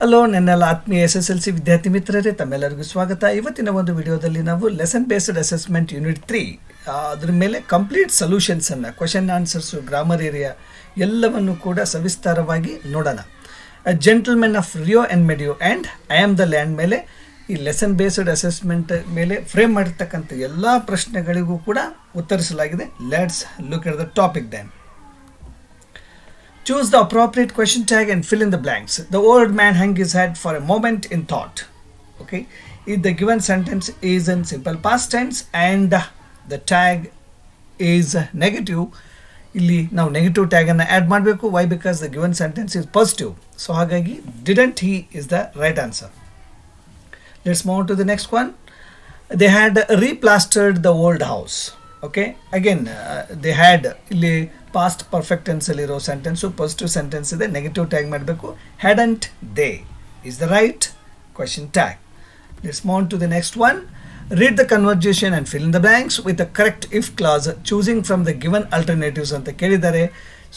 Hello ನನ್ನೆಲ್ಲ ಆತ್ಮೀಯ SSLC ವಿದ್ಯಾರ್ಥಿ ಮಿತ್ರರೇ, ತಮ್ಮೆಲ್ಲರಿಗೂ ಸ್ವಾಗತ. ಇವತ್ತಿನ ಒಂದು ವಿಡಿಯೋದಲ್ಲಿ ನಾವು ಲೆಸನ್ ಬೇಸ್ಡ್ ಅಸೆಸ್ಮೆಂಟ್ ಯೂನಿಟ್ 3 ಅದ್ರ ಮೇಲೆ ಕಂಪ್ಲೀಟ್ ಸೊಲ್ಯೂಷನ್ಸನ್ನು, ಕ್ವಶನ್ ಆನ್ಸರ್ಸು, ಗ್ರಾಮರ್ ಏರಿಯಾ ಎಲ್ಲವನ್ನು ಕೂಡ ಸವಿಸ್ತಾರವಾಗಿ ನೋಡೋಣ. Gentlemen of Rio-en-Medio and I am the land ಮೇಲೆ ಈ ಲೆಸನ್ ಬೇಸ್ಡ್ ಅಸೆಸ್ಮೆಂಟ್ ಮೇಲೆ ಫ್ರೇಮ್ ಮಾಡಿರ್ತಕ್ಕಂಥ ಎಲ್ಲ ಪ್ರಶ್ನೆಗಳಿಗೂ ಕೂಡ ಉತ್ತರಿಸಲಾಗಿದೆ. Let's look at the topic then. Choose the appropriate question tag and fill in the blanks. The old man hung his head for a moment in thought. Okay. If the given sentence is in simple past tense and the tag is negative, ಇಲ್ಲಿ ನಾವು negative ಟ್ಯಾಗನ್ನು add ಮಾಡಬೇಕು. Why? Because the given sentence is positive. So ಹಾಗಾಗಿ didn't he is the right answer. Let's move to the next one. They had replastered the old house. Okay, again they had ಇಲ್ಲಿ past perfect ಟೆನ್ಸಲ್ಲಿರೋ sentence, positive sentence ಇದೆ, negative tag ಮಾಡಬೇಕು. Hadn't they is the right question tag. Let's move to the next one. Read the conversation and fill in the blanks with the correct if clause, choosing from the given alternatives ಅಂತ ಕೇಳಿದ್ದಾರೆ.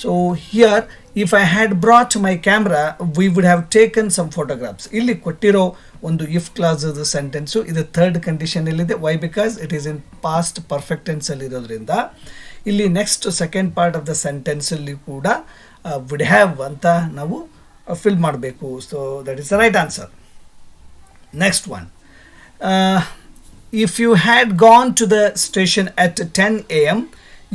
So here if I had brought my camera we would have taken some photographs. ಇಲ್ಲಿ ಕೊಟ್ಟಿರೋ ಒಂದು if clause sentence ಇದು third ಕಂಡೀಷನಲ್ಲಿದೆ. Why? Because it is in past perfect ಟೆನ್ಸಲ್ಲಿ ಇರೋದ್ರಿಂದ ಇಲ್ಲಿ next second part of the ಸೆಂಟೆನ್ಸಲ್ಲಿ ಕೂಡ ವುಡ್ ಹ್ಯಾವ್ ಅಂತ ನಾವು ಫಿಲ್ ಮಾಡಬೇಕು. So that is the right answer. Next one. If you had gone to the station at 10 a.m.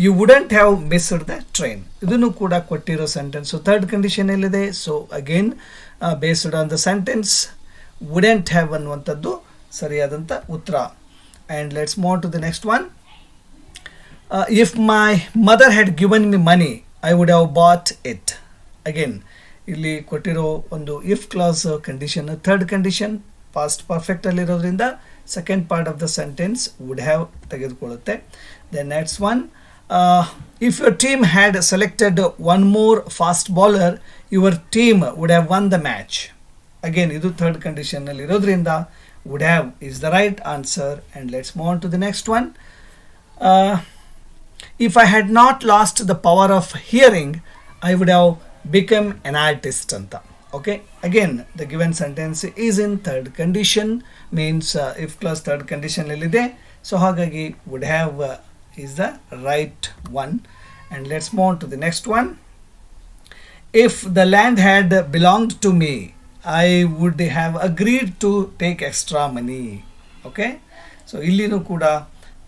you wouldn't have missed the train. ಇದನ್ನು ಕೂಡ ಕೊಟ್ಟಿರೋ sentence third condition ಎಲ್ಲಿದೆ. So again based on the sentence wouldn't have ಅನ್ನುವಂಥದ್ದು ಸರಿಯಾದಂಥ ಉತ್ತರ. And let's move to the next one. If my mother had given me money I would have bought it. Again ಇಲ್ಲಿ ಕೊಟ್ಟಿರೋ ಒಂದು if clause condition third condition past ಪರ್ಫೆಕ್ಟಲ್ಲಿರೋದ್ರಿಂದ second part of the sentence would have ತೆಗೆದುಕೊಳ್ಳುತ್ತೆ. Then next one. If your team had selected one more fast bowler your team would have won the match. Again ಇದು third ಕಂಡೀಷನ್ನಲ್ಲಿ ಇರೋದ್ರಿಂದ would have is the right answer. And let's move on to the next one. If I had not lost the power of hearing I would have become an artist ಅಂತ. Okay, again the given sentence is in third condition, means if clause third condition illide, so hagagi would have is the right one. And let's move on to the next one. If the land had belonged to me I would have agreed to take extra money. Okay, so illinu kuda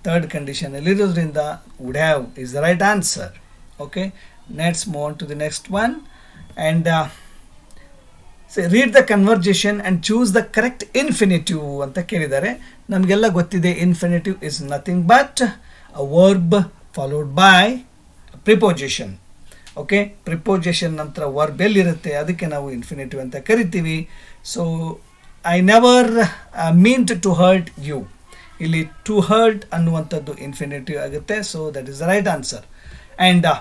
third condition illirodrinda would have is the right answer. Okay, let's move on to the next one. And so read the conversation and choose the correct infinitive ಅಂತ ಕೇಳಿದ್ದಾರೆ. ನಮಗೆಲ್ಲ ಗೊತ್ತಿದೆ infinitive is nothing but a verb followed by preposition. Okay, preposition ನಂತರ verb ಎಲ್ಲಿರುತ್ತೆ ಅದಕ್ಕೆ ನಾವು infinitive ಅಂತ ಕರಿತೀವಿ. So I never meant to hurt you, ಇಲ್ಲಿ ಟು ಹರ್ಟ್ ಅನ್ನುವಂಥದ್ದು ಇನ್ಫಿನಿಟಿವ್ ಆಗುತ್ತೆ. So that is the right answer. And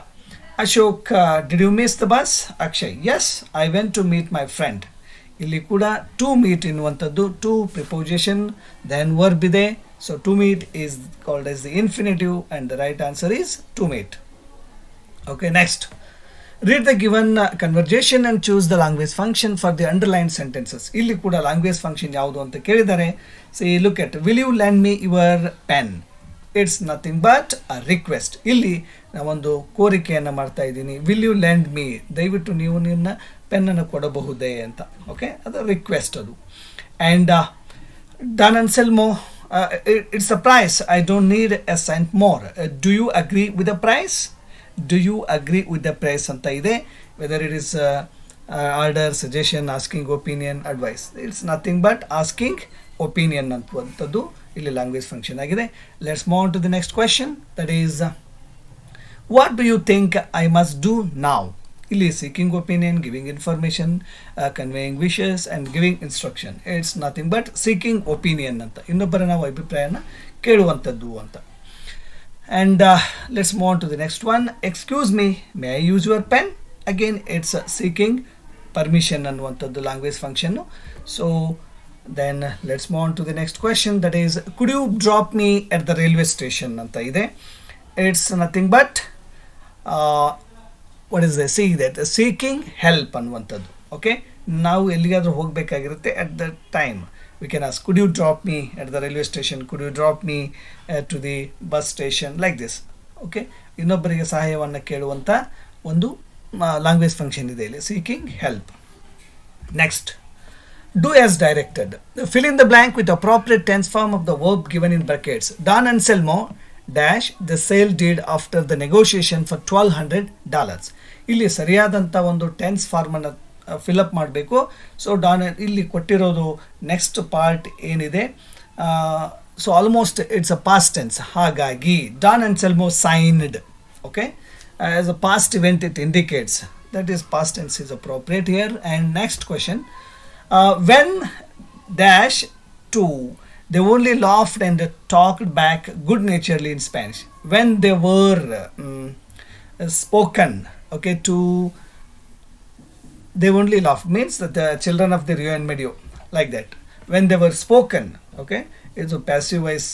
Ashok, did you miss the bus? Akshay, yes I went to meet my friend. ಇಲ್ಲಿ ಕೂಡ ಟು ಮೀಟ್ ಎನ್ನುವಂಥದ್ದು to preposition then verb ಇದೆ. So to meet is called as the infinitive and the right answer is to meet. Okay, next. Read the given conversation and choose the language function for the underline sentences. ಇಲ್ಲಿ ಕೂಡ language function ಯಾವುದು ಅಂತ ಕೇಳಿದ್ದಾರೆ. So look at will you lend me your pen. It's nothing but a request. ಇಲ್ಲಿ ನಾವೊಂದು ಕೋರಿಕೆಯನ್ನು ಮಾಡ್ತಾ ಇದ್ದೀನಿ. Will you lend me, ದಯವಿಟ್ಟು ನೀವು ನಿನ್ನ ಪೆನ್ನನ್ನು ಕೊಡಬಹುದೇ ಅಂತ. ಓಕೆ, ಅದು ರಿಕ್ವೆಸ್ಟ್ ಅದು. And Don Anselmo, it's a price, I don't need a cent more. Do you agree with the price? Do you agree with the price ಅಂತ ಇದೆ. Whether it is order, suggestion, asking opinion, advice, it's nothing but asking opinion ಅಂತುವಂಥದ್ದು ಇಲ್ಲಿ language function ಆಗಿದೆ. Let's move on to the next question. That is what do you think I must do now. ಇಲ್ಲಿ seeking opinion, giving information, conveying wishes and giving instruction. It's nothing but seeking opinion ಅಂತ, ಇನ್ನೊಬ್ಬರ ನಾವು ಅಭಿಪ್ರಾಯನ ಕೇಳುವಂಥದ್ದು ಅಂತ. And let's move on to the next one. Excuse me, may I use your pen? Again it's seeking permission ಅನ್ನುವಂಥದ್ದು language function. So then let's move on to the next question. That is, could you drop me at the railway station ಅಂತ ಇದೆ. It's nothing but what is the see that seeking help ಅನ್ನುವಂಥದ್ದು. Okay, ನಾವು ಎಲ್ಲಿಗಾದರೂ ಹೋಗಬೇಕಾಗಿರುತ್ತೆ at that time we can ask, could you drop me at the railway station, could you drop me to the bus station, like this. Okay, ಇನ್ನೊಬ್ಬರಿಗೆ ಸಹಾಯವನ್ನು ಕೇಳುವಂಥ ಒಂದು language function ಇದೆ ಇಲ್ಲಿ, seeking help. Next, do as directed. Fill in the blank with appropriate tense form of the verb given in brackets. Don Anselmo dash the sale deed after the negotiation for $1,200. ಇಲ್ಲಿ ಸರಿಯಾದಂಥ ಒಂದು tense ಫಾರ್ಮನ್ನು fill up ಮಾಡಬೇಕು. So Don ಇಲ್ಲಿ ಕೊಟ್ಟಿರೋದು next part ಏನಿದೆ, so almost it's a past tense. ಹಾಗಾಗಿ Don Anselmo signed, okay, as a past event it indicates, that is past tense is appropriate here. And next question, when dash to, they only laughed and talked back good naturedly in Spanish. When they were spoken, okay, to, they only laughed means that the children of the Rio-en-Medio, like that. When they were spoken, okay, it's a passive voice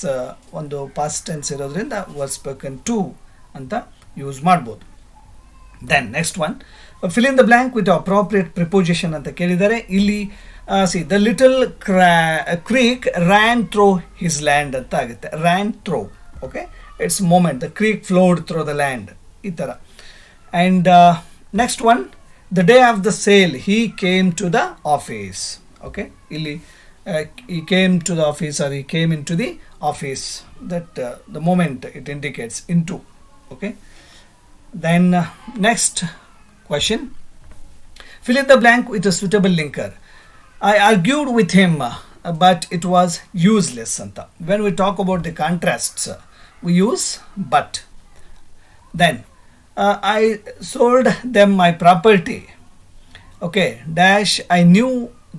ಒಂದು past tense ಇರೋದ್ರಿಂದ were spoken to ಅಂತ use ಮಾಡ್ಬೋದು. Then next one, fill in the blank with the appropriate preposition ಅಂತ ಕೇಳಿದ್ದಾರೆ. ಇಲ್ಲಿ see, the little creek ran through his land ಅಂತ ಆಗುತ್ತೆ. ran through, okay, it's moment, the creek flowed through the land, ಈ ಥರ. And next one, the day of the sale he came to the office, okay, ಇಲ್ಲಿ he came to the office or he came into the office, that the moment it indicates into, okay. Then next question, fill in the blank with a suitable linker. I argued with him but it was useless anta. When we talk about the contrasts we use but. Then I sold them my property, okay, dash I knew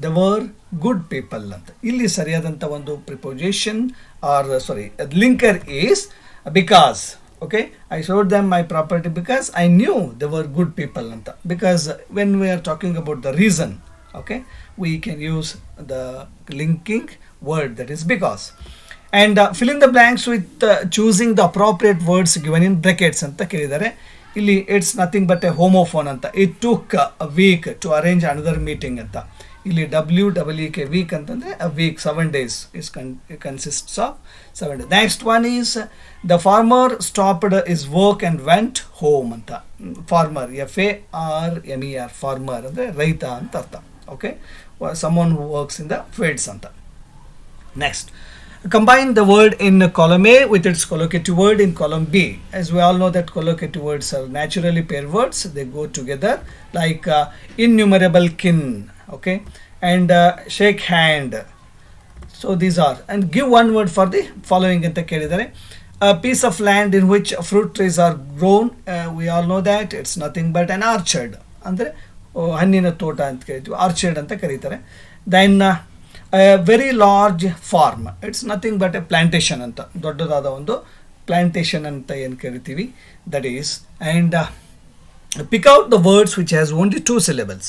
they were good people anta. Illi sariyadanta ಒಂದು preposition or sorry linker is because, okay, I sold them my property because I knew they were good people anta. Because when we are talking about the reason, okay, we can use the linking word, that is because. And fill in the blanks with choosing the appropriate words given in brackets ಅಂತ ಕೇಳಿದ್ದಾರೆ. ಇಲ್ಲಿ it's nothing but a homophone ಅಂತ. It took a week to arrange another meeting ಅಂತ. ಇಲ್ಲಿ WEEK week ಅಂತಂದರೆ a week, 7 days is consists of 7 days. Next one is the farmer stopped his work and went home ಅಂತ. Farmer, FARMER, farmer ಅಂದರೆ ರೈತ ಅಂತ ಅರ್ಥ, okay, someone who works in the fields anta. Next, combine the word in column A with its collocative word in column B. As we all know that collocative words are naturally pair words, they go together, like innumerable kin, okay, and shake hand. So these are, and give one word for the following anta kelidare. A piece of land in which fruit trees are grown, we all know that it's nothing but an orchard, andre ಹಣ್ಣಿನ ತೋಟ ಅಂತ ಕರಿತೀವಿ, orchard ಅಂತ ಕರೀತಾರೆ. Then very large farm, it's nothing but a plantation ಅಂತ, ದೊಡ್ಡದಾದ ಒಂದು plantation ಅಂತ ಏನು ಕರಿತೀವಿ, that is. And pick out the words which has only 2 syllables.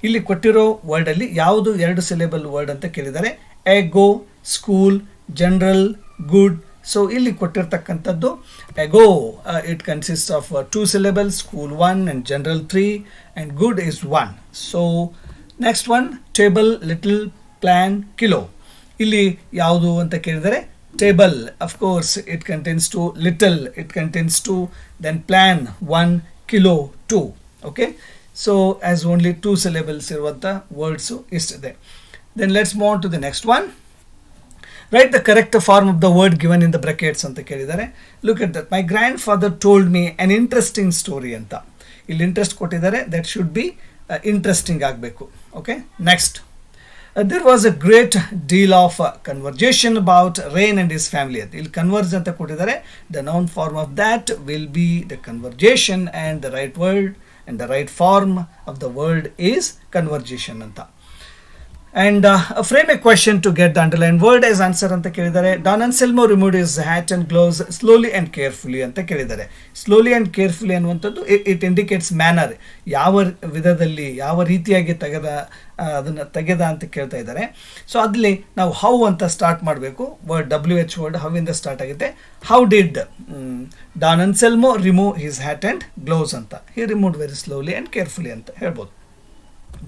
ಇಲ್ಲಿ ಕೊಟ್ಟಿರೋ ವರ್ಡಲ್ಲಿ ಯಾವುದು 2 syllable ವರ್ಡ್ ಅಂತ ಕೇಳಿದ್ದಾರೆ. Ago, school, general, good. So ಇಲ್ಲಿ ಕೊಟ್ಟಿರ್ತಕ್ಕಂಥದ್ದು ago, it consist of 2 syllables, school 1 and general 3 and good is 1. So next one, table, little, plan, kilo. ಇಲ್ಲಿ ಯಾವುದು ಅಂತ ಕೇಳಿದರೆ table, of course it contains 2, little it contains 2, then plan 1, kilo 2, okay. So as only 2 syllables ಇರುವಂಥ words ಇಷ್ಟಿದೆ. Then let's move on to the next one. Write the correct form of the word given in the brackets ಅಂತ ಕೇಳಿದ್ದಾರೆ. Look at that. My grandfather told me an interesting story ಅಂತ. ಇಲ್ಲಿ interest ಕೊಟ್ಟಿದ್ದಾರೆ, that should be interesting ಆಗಬೇಕು, okay. Next, there was a great deal of conversation about Rain and his family ಅಂತ. ಇಲ್ಲಿ converse ಅಂತ ಕೊಟ್ಟಿದ್ದಾರೆ. The noun form of that will be the conversation and the right word and the right form of the word is conversation ಅಂತ. And frame a question to get the underlined word as answer ಅಂತ ಕೇಳಿದ್ದಾರೆ. Don Anselmo removed his hat and gloves slowly and carefully ಅಂತ ಕೇಳಿದ್ದಾರೆ. Slowly and carefully ಅನ್ನುವಂಥದ್ದು it indicates manner, ಯಾವ ವಿಧದಲ್ಲಿ ಯಾವ ರೀತಿಯಾಗಿ ಅದನ್ನು ತೆಗೆದ ಅಂತ ಕೇಳ್ತಾ ಇದ್ದಾರೆ. ಸೊ ಅಲ್ಲಿ ನಾವು ಹೌ ಅಂತ ಸ್ಟಾರ್ಟ್ ಮಾಡಬೇಕು. ವರ್ಡ್ WH ವರ್ಡ್ ಹೌವಿಂದ ಸ್ಟಾರ್ಟ್ ಆಗುತ್ತೆ. How did Don Anselmo remove his hat and gloves ಅಂತ. He removed very slowly and carefully ಅಂತ ಹೇಳ್ಬೋದು.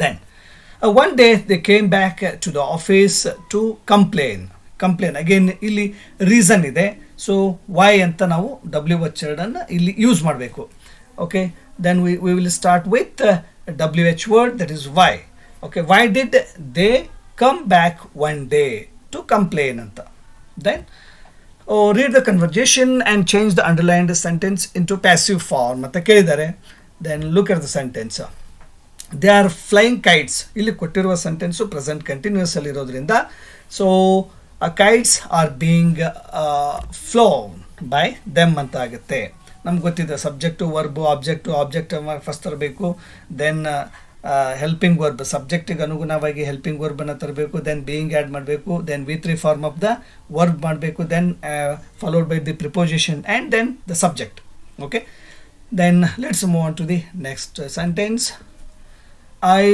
Then One day they came back to the office to complain. Again ಇಲ್ಲಿ reason ಇದೆ, so why ಅಂತ ನಾವು W H ವರ್ಡನ್ನು ಇಲ್ಲಿ use ಮಾಡಬೇಕು. Okay, then we will start with W H word, that is why. Okay, why did they come back one day to complain ಅಂತ. Then read the conversation and change the underlined sentence into passive form ಅಂತ ಕೇಳಿದ್ದಾರೆ. Then look at the sentence. They are flying kites. ಇಲ್ಲಿ ಕೊಟ್ಟಿರುವ sentence present continuous ಅಲ್ಲಿ ಇರೋದ್ರಿಂದ, so kites are being flown by them ಅಂತ ಆಗುತ್ತೆ. ನಮ್ಗೆ ಗೊತ್ತಿದೆ ಸಬ್ಜೆಕ್ಟು ವರ್ಬು ಆಬ್ಜೆಕ್ಟ್ ಫಸ್ಟ್ ತರಬೇಕು, ದೆನ್ ಹೆಲ್ಪಿಂಗ್ ವರ್ಬ್ ಸಬ್ಜೆಕ್ಟಿಗೆ ಅನುಗುಣವಾಗಿ ಹೆಲ್ಪಿಂಗ್ ವರ್ಬನ್ನು ತರಬೇಕು, ದೆನ್ ಬೀಯಿಂಗ್ ಆ್ಯಡ್ ಮಾಡಬೇಕು, then V3 form of the verb ಮಾಡಬೇಕು, then followed by the preposition and then the subject. Okay, then let's move on to the next sentence. I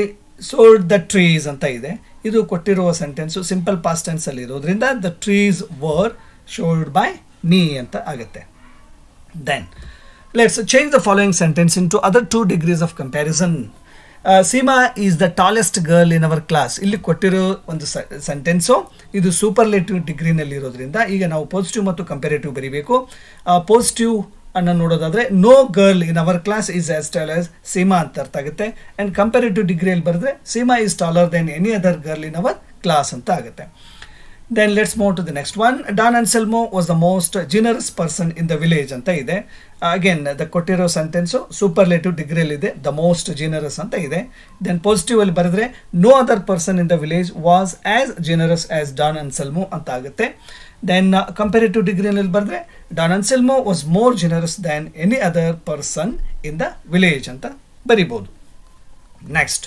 sold the trees ಅಂತ ಇದೆ. ಇದು ಕೊಟ್ಟಿರುವ sentence simple past ಟೆನ್ಸಲ್ಲಿ ಇರೋದ್ರಿಂದ the trees were sold by me ಅಂತ ಆಗುತ್ತೆ. Then let's change the following sentence into other 2 degrees of comparison. Seema is the tallest girl in our class. ಇಲ್ಲಿ ಕೊಟ್ಟಿರೋ ಒಂದು ಸೆಂಟೆನ್ಸು ಇದು ಸೂಪರ್ಲೇಟಿವ್ ಡಿಗ್ರಿನಲ್ಲಿ ಇರೋದ್ರಿಂದ ಈಗ ನಾವು ಪಾಸಿಟಿವ್ ಮತ್ತು ಕಂಪೇರೇಟಿವ್ ಬರೀಬೇಕು. ಪಾಸಿಟಿವ್ ಅನ್ನು ನೋಡೋದಾದರೆ no girl in our class is as tall as Seema ಅಂತ ಅರ್ಥ ಆಗುತ್ತೆ. ಆ್ಯಂಡ್ ಕಂಪೇರೇಟಿವ್ ಡಿಗ್ರಿಯಲ್ಲಿ ಬರೆದ್ರೆ Seema is taller than any other girl in our class ಅಂತ ಆಗುತ್ತೆ. Then let's move to the next one. Don Anselmo was the most generous person in the village ಅಂತ ಇದೆ. Again the ಕೊಟ್ಟಿರೋ ಸೆಂಟೆನ್ಸು ಸೂಪರ್ಲೇಟಿವ್ ಡಿಗ್ರಿಯಲ್ಲಿ ಇದೆ, the most generous ಅಂತ ಇದೆ. Then positive ಅಲ್ಲಿ ಬರೆದ್ರೆ no other person in the village was as generous as Don Anselmo ಅಂತ ಆಗುತ್ತೆ. ದೆನ್ ಕಂಪೇರೇಟಿವ್ ಡಿಗ್ರಿಯಲ್ಲಿ ಬರೆದ್ರೆ Don Anselmo was more generous than any other person in the village ಅಂತ ಬರಿಬೋದು. Next,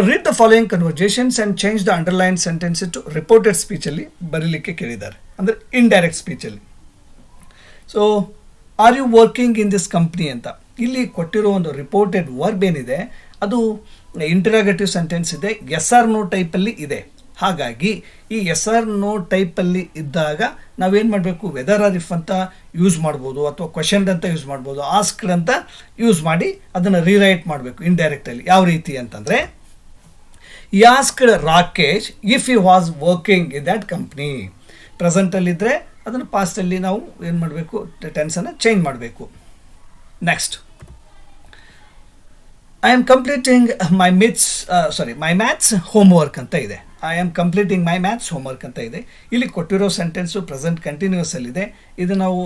read the following conversations and change the underlined sentence to reported speech ಅಲ್ಲಿ ಬರೀಲಿಕ್ಕೆ ಕೇಳಿದ್ದಾರೆ, ಅಂದರೆ ಇಂಡೈರೆಕ್ಟ್ ಸ್ಪೀಚಲ್ಲಿ. So are you working in this company ಅಂತ ಇಲ್ಲಿ ಕೊಟ್ಟಿರೋ ಒಂದು ರಿಪೋರ್ಟೆಡ್ ವರ್ಬ್ ಏನಿದೆ ಅದು ಇಂಟರಾಗೇಟಿವ್ ಸೆಂಟೆನ್ಸ್ ಇದೆ, ಎಸ್ ಆರ್ ನೋ ಟೈಪಲ್ಲಿ ಇದೆ. ಹಾಗಾಗಿ ಈ ಎಸ್ ಆರ್ ನೋ ಟೈಪಲ್ಲಿ ಇದ್ದಾಗ ನಾವೇನು ಮಾಡಬೇಕು, ವೆದರ್ ಆರ್ ಇಫ್ ಅಂತ ಯೂಸ್ ಮಾಡ್ಬೋದು, ಅಥವಾ ಕ್ವೆಶನ್ಡ್ ಅಂತ ಯೂಸ್ ಮಾಡ್ಬೋದು, ಆಸ್ಕ್ಡ್ ಅಂತ ಯೂಸ್ ಮಾಡಿ ಅದನ್ನು ರೀರೈಟ್ ಮಾಡಬೇಕು ಇಂಡೈರೆಕ್ಟಲ್ಲಿ. ಯಾವ ರೀತಿ ಅಂತಂದರೆ, he asked Rakesh if you was working in that company. ಪ್ರೆಸೆಂಟಲ್ಲಿದ್ದರೆ ಅದನ್ನು ಪಾಸ್ಟಲ್ಲಿ ನಾವು ಏನು ಮಾಡಬೇಕು, ಟೆನ್ಸನ್ನು ಚೇಂಜ್ ಮಾಡಬೇಕು. Next, I am completing my maths homework ಅಂತ ಇದೆ. I am completing my maths homework ಅಂತ ಇದೆ. ಇಲ್ಲಿ ಕೊಟ್ಟಿರೋ ಸೆಂಟೆನ್ಸು ಪ್ರೆಸೆಂಟ್ ಕಂಟಿನ್ಯೂಸ್ ಅಲ್ಲಿದೆ. ಇದು ನಾವು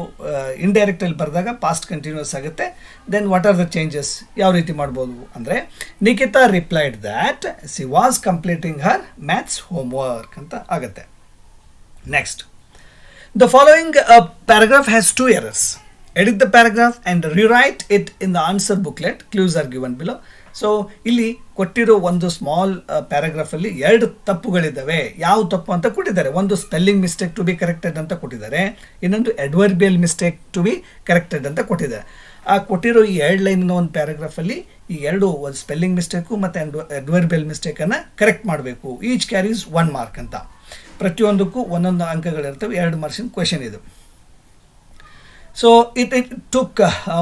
ಇಂಡೈರೆಕ್ಟಲ್ಲಿ ಬರೆದಾಗ ಪಾಸ್ಟ್ ಕಂಟಿನ್ಯೂಸ್ ಆಗುತ್ತೆ. Then what are the changes, ಯಾವ ರೀತಿ ಮಾಡ್ಬೋದು ಅಂದರೆ, Nikhita replied that she was completing her maths homework ಅಂತ ಆಗುತ್ತೆ. Next, the following paragraph has 2 errors. Edit the paragraph and rewrite it in the answer booklet. Clues are given below. So ಇಲ್ಲಿ ಕೊಟ್ಟಿರೋ ಒಂದು small ಪ್ಯಾರಾಗ್ರಾಫಲ್ಲಿ 2 ತಪ್ಪುಗಳಿದ್ದಾವೆ. ಯಾವ ತಪ್ಪು ಅಂತ ಕೊಟ್ಟಿದ್ದಾರೆ, ಒಂದು spelling mistake to be corrected ಅಂತ ಕೊಟ್ಟಿದ್ದಾರೆ, ಇನ್ನೊಂದು adverbial mistake to be corrected ಅಂತ ಕೊಟ್ಟಿದ್ದಾರೆ. ಆ ಕೊಟ್ಟಿರೋ ಈ 2 ಲೈನಿನ ಒಂದು ಪ್ಯಾರಾಗ್ರಾಫಲ್ಲಿ ಈ 2 ಒಂದು ಸ್ಪೆಲ್ಲಿಂಗ್ ಮಿಸ್ಟೇಕು ಮತ್ತು ಅಡ್ವರ್ಬಿಯಲ್ ಮಿಸ್ಟೇಕನ್ನು ಕರೆಕ್ಟ್ ಮಾಡಬೇಕು. ಈಚ್ ಕ್ಯಾರೀಸ್ 1 mark ಅಂತ. ಪ್ರತಿಯೊಂದಕ್ಕೂ ಒಂದೊಂದು ಅಂಕಗಳಿರ್ತವೆ. 2 ಮಾರ್ಕ್ಸಿನ ಕ್ವೆಶನ್ ಇದು. So it took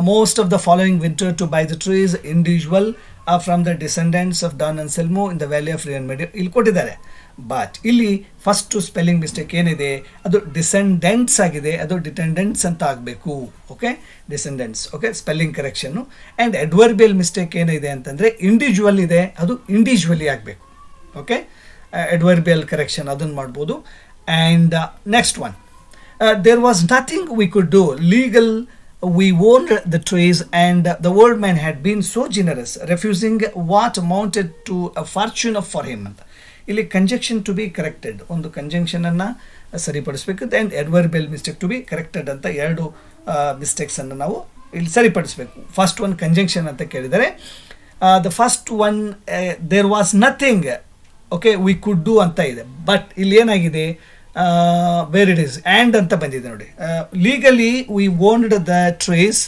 most of the following winter to buy the trees individual from the descendants of Don Anselmo in the valley of Rio-en-Medio. ಇಲ್ಲಿ ಕೊಟ್ಟಿದ್ದಾರೆ, but ಇಲ್ಲಿ first spelling mistake ಏನಿದೆ ಅದು descendants ಆಗಿದೆ, ಅದು ಡಿಟೆಂಡೆಂಟ್ಸ್ ಅಂತ ಆಗಬೇಕು. Okay, descendants. Okay, spelling correction. And adverbial mistake ಏನಿದೆ ಅಂತಂದರೆ ಇಂಡಿವಿಜುವಲ್ ಇದೆ, ಅದು ಇಂಡಿವಿಜುವಲಿ ಆಗಬೇಕು. ಓಕೆ, ಅಡ್ವರ್ಬಿಯಲ್ ಕರೆಕ್ಷನ್ ಅದನ್ನು ಮಾಡ್ಬೋದು. And next one, there was nothing we could do. Legal, we owned the trees and the old man had been so generous, refusing what amounted to a fortune for him ಅಂತ. ಇಲ್ಲಿ conjunction to be corrected, ಒಂದು ಕಂಜಂಕ್ಷನನ್ನು ಸರಿಪಡಿಸಬೇಕು. And adverbial mistake to be corrected ಅಂತ 2 ಮಿಸ್ಟೇಕ್ಸನ್ನು ನಾವು ಇಲ್ಲಿ ಸರಿಪಡಿಸಬೇಕು. First one conjunction ಅಂತ ಕೇಳಿದರೆ, the first one there was nothing, okay, we could do ಅಂತ ಇದೆ. ಬಟ್ ಇಲ್ಲಿ ಏನಾಗಿದೆ, ವೇರ್ ಇಟ್ ಈಸ್ ಆ್ಯಂಡ್ ಅಂತ ಬಂದಿದೆ ನೋಡಿ. Legally we owned the trees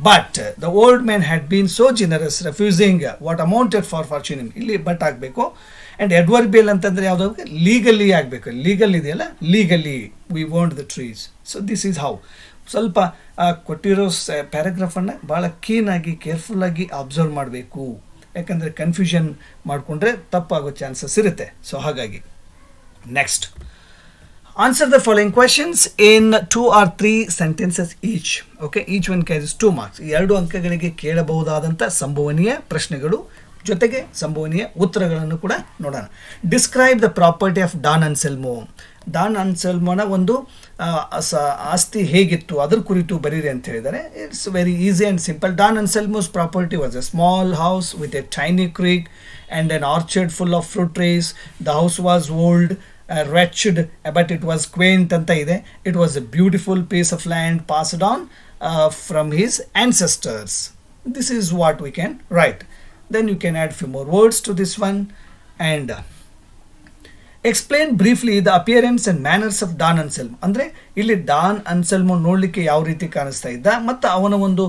but the old man had been so generous refusing what amounted for fortune. ಇಲ್ಲಿ but ಆಗಬೇಕು. And adverbial ಅಂತಂದರೆ ಯಾವುದೋ ಲೀಗಲಿ ಆಗಬೇಕು. ಲೀಗಲ್ ಇದೆಯಲ್ಲ, legally we owned the trees. So this is how. ಸ್ವಲ್ಪ ಕೊಟ್ಟಿರೋ ಪ್ಯಾರಾಗ್ರಾಫನ್ನು ಭಾಳ ಕ್ಲೀನಾಗಿ ಕೇರ್ಫುಲ್ಲಾಗಿ ಅಬ್ಸರ್ವ್ ಮಾಡಬೇಕು. ಯಾಕಂದರೆ ಕನ್ಫ್ಯೂಷನ್ ಮಾಡಿಕೊಂಡ್ರೆ ತಪ್ಪಾಗೋ ಚಾನ್ಸಸ್ ಇರುತ್ತೆ. ಸೊ ಹಾಗಾಗಿ next answer the following questions in 2 or 3 sentences each. Okay, each one carries 2 marks. ಈ 2 ಅಂಕಗಳಿಗೆ ಕೇಳಬಹುದಾದಂಥ ಸಂಭವನೀಯ ಪ್ರಶ್ನೆಗಳು ಜೊತೆಗೆ ಸಂಭವನೀಯ ಉತ್ತರಗಳನ್ನು ಕೂಡ ನೋಡೋಣ. Describe the property of Don Anselmo. Don ಅನ್ಸೆಲ್ಮೋನ ಒಂದು ಆಸ್ತಿ ಹೇಗಿತ್ತು ಅದ್ರ ಕುರಿತು ಬರೀರಿ ಅಂತ ಹೇಳಿದ್ದಾರೆ. It's very easy and simple. Don Anselmo's property was a small house with a tiny creek and an orchard full of fruit trees. The house was old, wretched, but it was quaint anta ide. It was a beautiful piece of land passed on from his ancestors. This is what we can write. Then you can add few more words to this one and explain briefly the appearance and manners of Don Anselmo. ಅಂದ್ರೆ ಇಲ್ಲಿ Don Anselmo ನೋಡಲಿಕ್ಕೆ ಯಾವ ರೀತಿ ಕಾಣಿಸ್ತಾ ಇದ್ದ ಮತ್ತು ಅವನ ಒಂದು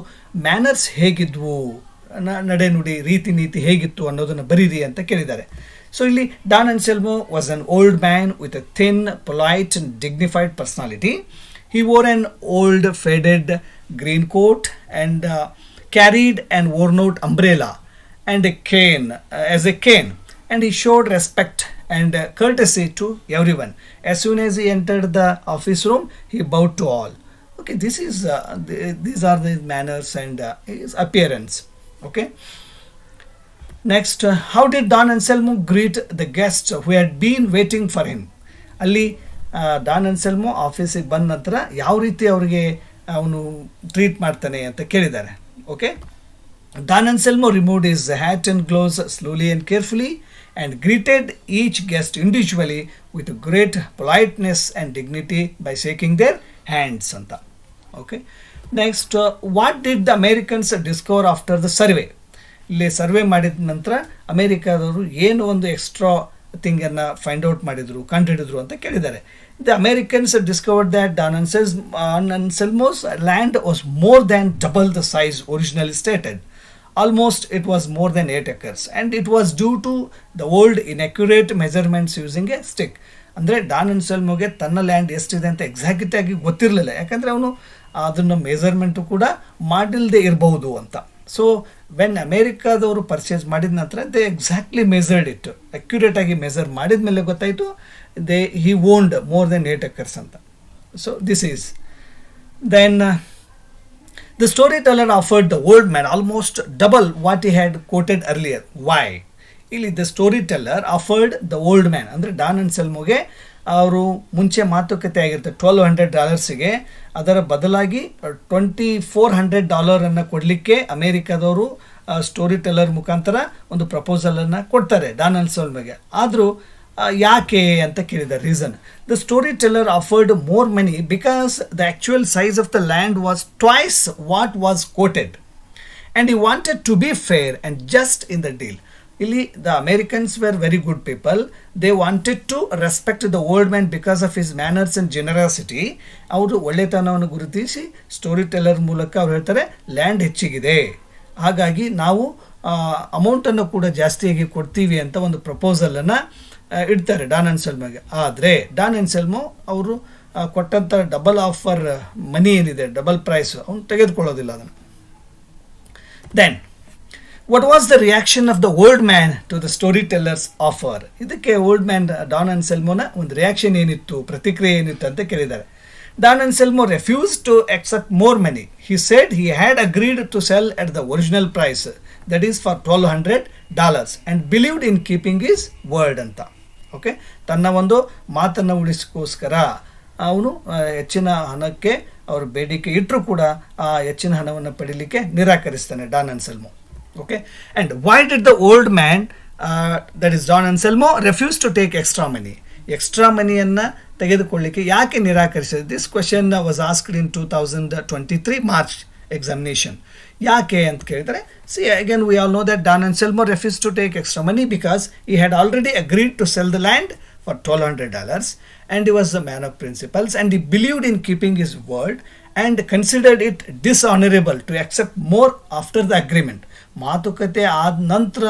ಮ್ಯಾನರ್ಸ್ ಹೇಗಿದ್ವು, ನಡೆನುಡಿ ರೀತಿ ನೀತಿ ಹೇಗಿತ್ತು ಅನ್ನೋದನ್ನು ಬರೀರಿ ಅಂತ ಕೇಳಿದ್ದಾರೆ. So ಇಲ್ಲಿ Don Anselmo was an old man with a thin, polite and dignified personality. He wore an old faded green coat and carried an worn out umbrella and a cane as a cane, and he showed respect and courtesy to everyone. As soon as he entered the office room, he bowed to all. Okay, these are the manners and his appearance. Okay. Next, how did Don Anselmo greet the guests who had been waiting for him? ಅಲ್ಲಿ Don Anselmo ಆಫೀಸಿಗೆ ಬಂದ ನಂತರ ಯಾವ ರೀತಿ ಅವರಿಗೆ ಅವನು treat ಮಾಡ್ತಾನೆ ಅಂತ ಕೇಳಿದ್ದಾರೆ. Okay, Don Anselmo removed his hat and gloves slowly and carefully and greeted each guest individually with great politeness and dignity by shaking their hands ಅಂತ. Okay, next, what did the Americans discover after the survey? ಇಲ್ಲಿ survey ಮಾಡಿದ ನಂತರ ಅಮೇರಿಕಾದವರು ಏನು ಒಂದು extra ಥಿಂಗನ್ನು find out ಮಾಡಿದರು, ಕಂಡುಹಿಡಿದ್ರು ಅಂತ ಕೇಳಿದ್ದಾರೆ. The Americans discovered that Don Anselmo's land was more than double the size originally stated. Almost it was more than 8 acres and it was due to the old inaccurate measurements using a stick. ಅಂದರೆ Don ಅನ್ಸೆಲ್ಮೋಗೆ ತನ್ನ land ಎಷ್ಟಿದೆ ಅಂತ exact ಆಗಿ ಗೊತ್ತಿರಲಿಲ್ಲ, ಯಾಕಂದರೆ ಅವನು ಅದನ್ನು ಮೆಜರ್ಮೆಂಟು ಕೂಡ ಮಾಡಿಲ್ಲದೆ ಇರಬಹುದು ಅಂತ. ಸೊ ವೆನ್ ಅಮೇರಿಕಾದವರು ಪರ್ಚೇಸ್ ಮಾಡಿದ ನಂತರ they exactly measured it, accurate ಆಗಿ ಮೆಜರ್ ಮಾಡಿದ ಮೇಲೆ ಗೊತ್ತಾಯಿತು he owned more than 8 acres ಅಂತ. So this is then the story teller offered the old man almost double what he had quoted earlier. Why? ಇಲ್ಲಿ the story teller offered the old man ಅಂದರೆ Don ಅನ್ಸೆಲ್ಮೋಗೆ ಅವರು ಮುಂಚೆ ಮಾತುಕತೆ ಆಗಿರುತ್ತೆ $1,200 ಅದರ ಬದಲಾಗಿ $2,400 ಕೊಡಲಿಕ್ಕೆ ಅಮೇರಿಕಾದವರು ಸ್ಟೋರಿ ಟೆಲ್ಲರ್ ಮುಖಾಂತರ ಒಂದು ಪ್ರಪೋಸಲನ್ನು ಕೊಡ್ತಾರೆ ಡಾನ್ ಅನ್ಸೆಲ್ಮೋಗೆ. ಆದರೂ ಯಾಕೆ ಅಂತ ಕೇಳಿದ reason. The story teller offered more money because the actual size of the land was twice what was quoted and he wanted to be fair and just in the deal. ಇಲ್ಲಿ the Americans were very good people. They wanted to respect the old man because of his manners and generosity. ಅವರು ಒಳ್ಳೆತನವನ್ನು ಗುರುತಿಸಿ story teller ಮೂಲಕ ಅವ್ರು ಹೇಳ್ತಾರೆ land ಹೆಚ್ಚಿಗಿದೆ, ಹಾಗಾಗಿ ನಾವು ಅಮೌಂಟನ್ನು ಕೂಡ ಜಾಸ್ತಿಯಾಗಿ ಕೊಡ್ತೀವಿ ಅಂತ ಒಂದು ಪ್ರಪೋಸಲನ್ನು ಇಡ್ತಾರೆ ಡಾನ್ ಅನ್ಸೆಲ್ಮೋಗೆ. ಆದರೆ ಡಾನ್ ಅನ್ಸೆಲ್ಮೋ ಅವರು ಕೊಟ್ಟಂಥ ಡಬಲ್ ಆಫರ್ ಮನಿ ಏನಿದೆ, ಡಬಲ್ ಪ್ರೈಸ್, ಅವನು ತೆಗೆದುಕೊಳ್ಳೋದಿಲ್ಲ ಅದನ್ನು. Then what was the reaction of the old man to the storyteller's offer? ಇದಕ್ಕೆ ಓಲ್ಡ್ ಮ್ಯಾನ್ ಡಾನ್ ಅನ್ಸೆಲ್ಮೋನ ಒಂದು ರಿಯಾಕ್ಷನ್ ಏನಿತ್ತು, ಪ್ರತಿಕ್ರಿಯೆ ಏನಿತ್ತು ಅಂತ ಕೇಳಿದ್ದಾರೆ. Don Anselmo refused to accept more money. He said he had agreed to sell at the original price, that is for $1,200, and believed in keeping his word ಅಂತ. Okay, ತನ್ನ ಒಂದು ಮಾತನ್ನು ಉಳಿಸ್ಕೋಸ್ಕರ ಅವನು ಹೆಚ್ಚಿನ ಹಣಕ್ಕೆ ಅವರು ಬೇಡಿಕೆ ಇಟ್ಟರೂ ಕೂಡ ಆ ಹೆಚ್ಚಿನ ಹಣವನ್ನು ಪಡೀಲಿಕ್ಕೆ ನಿರಾಕರಿಸ್ತಾನೆ Don Anselmo. Okay, and why did the old man, that is Don Anselmo, refuse to take extra money? Extra moneyಯನ್ನು ತೆಗೆದುಕೊಳ್ಳಿಕ್ಕೆ ಯಾಕೆ ನಿರಾಕರಿಸಿದೆ? This question was asked in 2023 March examination. ಯಾಕೆ ಅಂತ ಕೇಳಿದರೆ, see again we all know that Don Anselmo refused to take extra money because he had already agreed to sell the land for $1,200 and he was a man of principles and he believed in keeping his word and considered it dishonorable to accept more after the agreement. ಮಾತುಕತೆ ಆದ ನಂತರ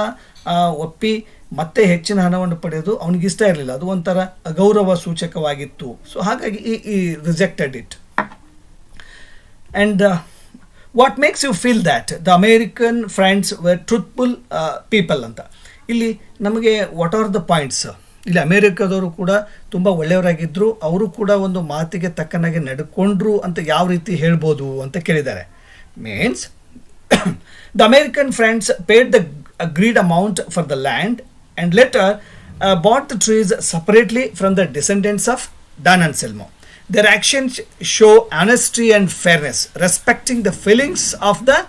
ಒಪ್ಪಿ ಮತ್ತೆ ಹೆಚ್ಚಿನ ಹಣವನ್ನು ಪಡೆಯೋದು ಅವನಿಗೆ ಇಷ್ಟ ಇರಲಿಲ್ಲ, ಅದು ಒಂಥರ ಅಗೌರವ ಸೂಚಕವಾಗಿತ್ತು. ಸೊ ಹಾಗಾಗಿ ಈ rejected it. And what makes you feel that the American friends were truthful people ಅಂತ. ಇಲ್ಲಿ ನಮಗೆ ವಾಟ್ ಆರ್ ದ ಪಾಯಿಂಟ್ಸ್, ಇಲ್ಲಿ ಅಮೇರಿಕಾದವರು ಕೂಡ ತುಂಬ ಒಳ್ಳೆಯವರಾಗಿದ್ದರು, ಅವರು ಕೂಡ ಒಂದು ಮಾತಿಗೆ ತಕ್ಕನಾಗೆ ನಡ್ಕೊಂಡ್ರು ಅಂತ ಯಾವ ರೀತಿ ಹೇಳ್ಬೋದು ಅಂತ ಕೇಳಿದ್ದಾರೆ. Means the American friends paid the agreed amount for the land and later bought the trees separately from the descendants of Don Anselmo. Their actions show honesty and fairness, respecting the feelings of the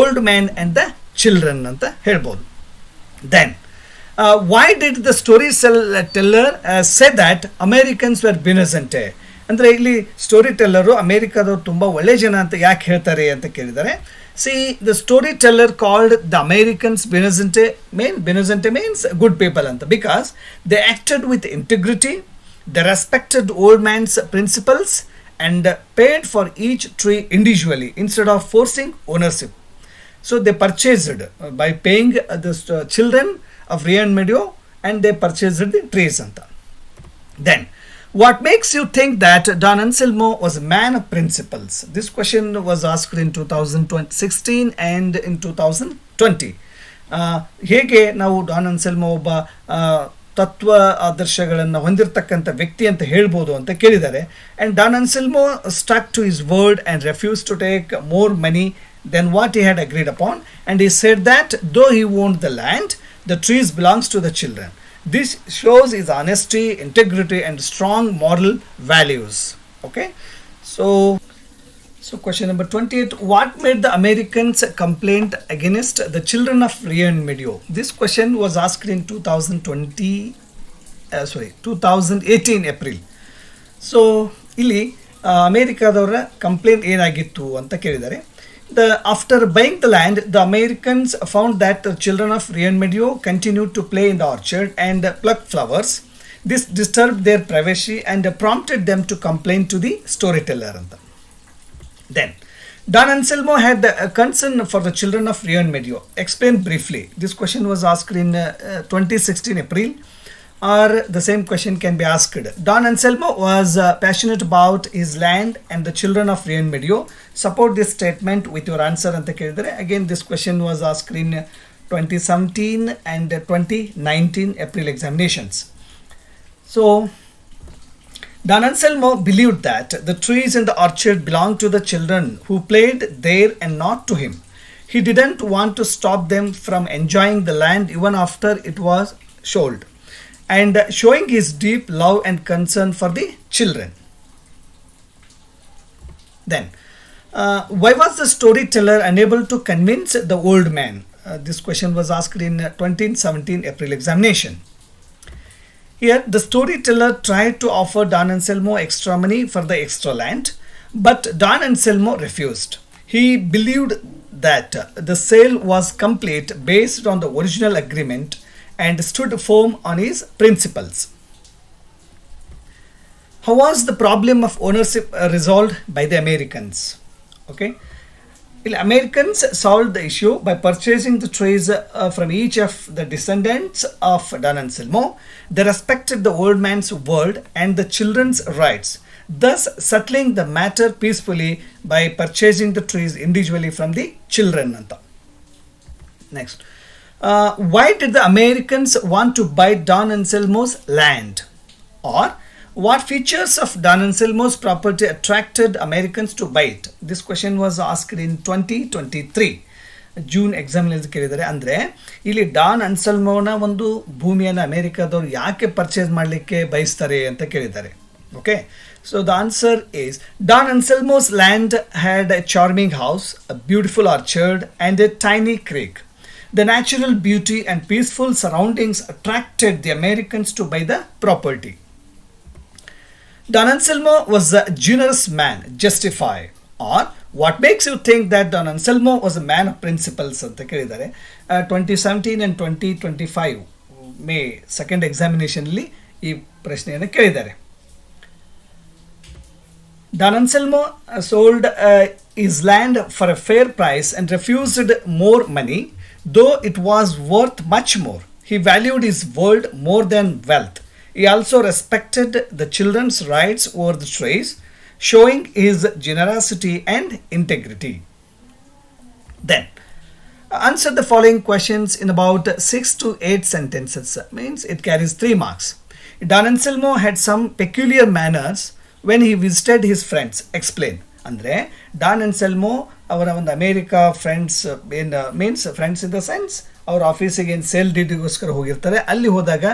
old man and the children ಅಂತ ಹೇಳ್ಬೋದು. Then why did the storyteller say that Americans were innocent? ಅಂದರೆ ಇಲ್ಲಿ story ಟೆಲ್ಲರು ಅಮೇರಿಕಾದವ್ರು ತುಂಬ ಒಳ್ಳೆ ಜನ ಅಂತ ಯಾಕೆ ಹೇಳ್ತಾರೆ ಅಂತ ಕೇಳಿದ್ದಾರೆ. See, the storyteller called the Americans Benazente means good people anta, because they acted with integrity, they respected old man's principles and paid for each tree individually instead of forcing ownership. So they purchased by paying the children of Rio-en-Medio, and they purchased the trees anta. Then what makes you think that Don Anselmo was a man of principles? This question was asked in 2016 and in 2020. ಹೇಗೆ ನಾವು Don Anselmo ಒಬ್ಬ ತತ್ವ ಆದರ್ಶಗಳನ್ನು ಹೊಂದಿರತಕ್ಕಂಥ ವ್ಯಕ್ತಿ ಅಂತ ಹೇಳ್ಬೋದು ಅಂತ ಕೇಳಿದ್ದಾರೆ. And Don Anselmo stuck to his word and refuse to take more money than what he had agreed upon, and he said that though he owned the land, the trees belongs to the children. This shows his honesty, integrity and strong moral values. Okay, so question number 28, what made the Americans complaint against the children of Rio-en-Medio? This question was asked in 2018 April. So ಇಲ್ಲಿ ಅಮೇರಿಕಾದವರ complaint ಏನಾಗಿತ್ತು ಅಂತ ಕೇಳಿದ್ದಾರೆ. After buying the land, the Americans found that the children of Rio-en-Medio continued to play in the orchard and pluck flowers. This disturbed their privacy and prompted them to complain to the storyteller. Then, Don Anselmo had a concern for the children of Rio-en-Medio. Explain briefly. This question was asked in 2016 April, or the same question can be asked. Don Anselmo was passionate about his land and the children of Rio-en-Medio. Support this statement with your answer anta kelidare. Again, this question was asked in 2017 and 2019 April examinations. So Don Anselmo believed that the trees in the orchard belonged to the children who played there and not to him. He didn't want to stop them from enjoying the land even after it was sold, and showing his deep love and concern for the children. Then, why was the storyteller unable to convince the old man? This question was asked in 2017 April examination. Here, the storyteller tried to offer Don Anselmo extra money for the extra land, but Don Anselmo refused. He believed that the sale was complete based on the original agreement and stood firm on his principles. How was the problem of ownership resolved by the Americans? Okay, the Americans solved the issue by purchasing the trees from each of the descendants of Don Anselmo. They respected the old man's word and the children's rights, thus settling the matter peacefully by purchasing the trees individually from the children. Next, why did the Americans want to buy Don Anselmo's land? Or what features of Don Anselmo's property attracted Americans to buy it? This question was asked in 2023 June ಎಕ್ಸಾಮ್ನಲ್ಲಿ ಕೇಳಿದ್ದಾರೆ. ಅಂದರೆ ಇಲ್ಲಿ Don ಅನ್ಸಲ್ಮೋನ ಒಂದು ಭೂಮಿಯನ್ನು ಅಮೇರಿಕಾದವ್ರು ಯಾಕೆ purchase ಮಾಡಲಿಕ್ಕೆ ಬಯಸ್ತಾರೆ ಅಂತ ಕೇಳಿದ್ದಾರೆ. Okay, so the answer is Don Anselmo's land had a charming house, a beautiful orchard and a tiny creek. The natural beauty and peaceful surroundings attracted the Americans to buy the property. Don Anselmo was a generous man. Justify. Or what makes you think that Don Anselmo was a man of principles ಅಂತ ಕೇಳಿದ್ದಾರೆ. 2017 and 2025 May second ಎಕ್ಸಾಮಿನೇಷನಲ್ಲಿ ಈ ಪ್ರಶ್ನೆಯನ್ನು ಕೇಳಿದ್ದಾರೆ. Don Anselmo sold his land for a fair price and refused more money, though it was worth much more. He valued his word more than wealth. He also respected the children's rights over the trees, showing his generosity and integrity. Then answer the following questions in about 6 to 8 sentences. Means it carries 3 marks. Don Anselmo had some peculiar manners when he visited his friends. Explain. ಅಂದರೆ Don Anselmo ಅವರ ಒಂದು America friends ಏನು means friends in the sense ಅವ್ರ ಆಫೀಸಿಗೆ ಏನು sale ಡ್ಯೂಟಿಗೋಸ್ಕರ ಹೋಗಿರ್ತಾರೆ. ಅಲ್ಲಿ ಹೋದಾಗ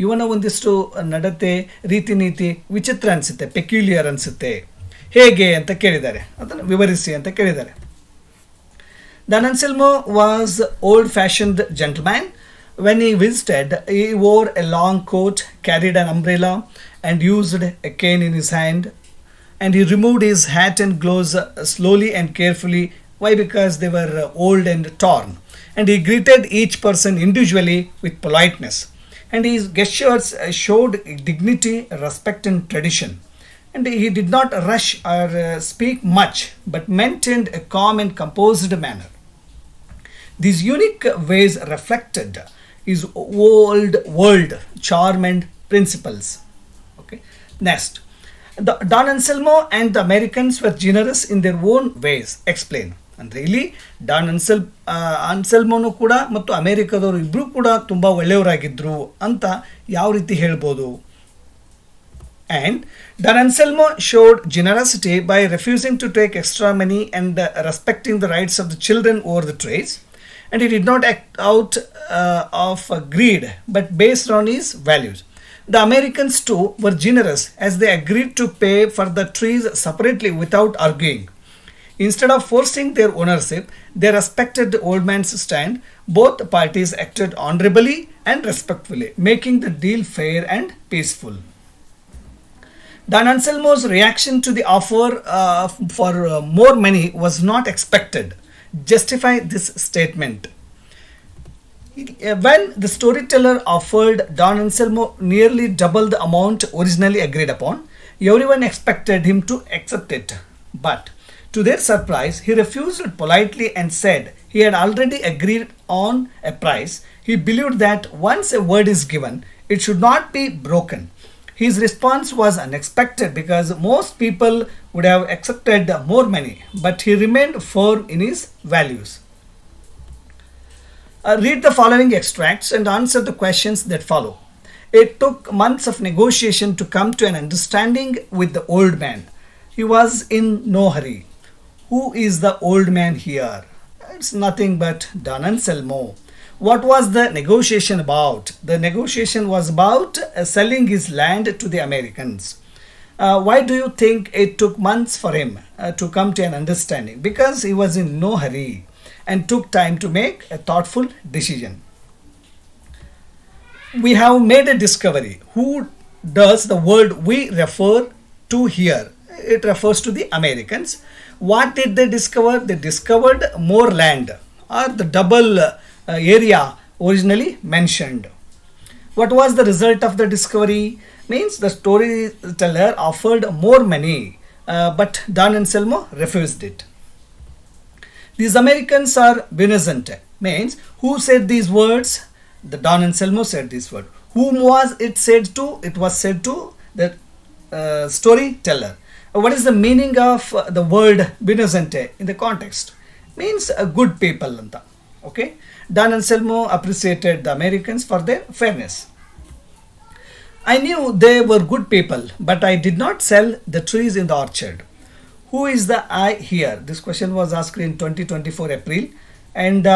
ಇವನ ಒಂದಿಷ್ಟು ನಡತೆ ರೀತಿ ನೀತಿ ವಿಚಿತ್ರ ಅನಿಸುತ್ತೆ, ಪೆಕ್ಯುಲಿಯರ್ ಅನಿಸುತ್ತೆ. ಹೇಗೆ ಅಂತ ಕೇಳಿದ್ದಾರೆ, ಅದನ್ನು ವಿವರಿಸಿ ಅಂತ ಕೇಳಿದ್ದಾರೆ. Don Anselmo was old-fashioned gentleman. When he visited, he wore a long coat, carried an umbrella, and used a cane in his hand. And he removed his hat and gloves slowly and carefully. Why? Because they were old and torn. And he greeted each person individually with politeness. And his gestures showed dignity, respect, and tradition. And he did not rush or speak much, but maintained a calm and composed manner. These unique ways reflected his old world charm and principles. Okay. Next, Don Anselmo and the Americans were generous in their own ways. Explain. ಅಂದರೆ ಇಲ್ಲಿ Don ಅನ್ಸೆಲ್ಮೋನು ಕೂಡ ಮತ್ತು ಅಮೇರಿಕಾದವರು ಇಬ್ಬರು ಕೂಡ ತುಂಬ ಒಳ್ಳೆಯವರಾಗಿದ್ದರು ಅಂತ ಯಾವ ರೀತಿ ಹೇಳ್ಬೋದು. And Don Anselmo showed generosity by refusing to take extra money and respecting the rights of the children over the trees. And he did not act out of greed, but based on his values. The Americans too were generous as they agreed to pay for the trees separately without arguing. Instead of forcing their ownership, they respected the old man's stand. Both parties acted honorably and respectfully, making the deal fair and peaceful. Don Anselmo's reaction to the offer for more money was not expected. Justify this statement. When the storyteller offered Don Anselmo nearly double the amount originally agreed upon, everyone expected him to accept it. But to their surprise, he refused politely and said he had already agreed on a price. He believed that once a word is given, it should not be broken. His response was unexpected because most people would have accepted more money, but he remained firm in his values. Read the following extracts and answer the questions that follow. It took months of negotiation to come to an understanding with the old man. He was in no hurry. Who is the old man here? It's nothing but Don Anselmo. What was the negotiation about? The negotiation was about selling his land to the Americans. Why do you think it took months for him to come to an understanding? Because he was in no hurry and took time to make a thoughtful decision. We have made a discovery. Who does the word we refer to here? It refers to the Americans. What did they discover? They discovered more land, or the double area originally mentioned. What was the result of the discovery? Means the storyteller offered more money, but Don Anselmo refused it. These Americans are benevolent. Means who said these words? The Don Anselmo said these words. Whom was it said to? It was said to the storyteller. What is the meaning of the word benevolent in the context? Means good people anta. Okay. Don Anselmo appreciated the Americans for their fairness. I knew they were good people, but I did not sell the trees in the orchard. Who is the I here? This question was asked in 2024 April. And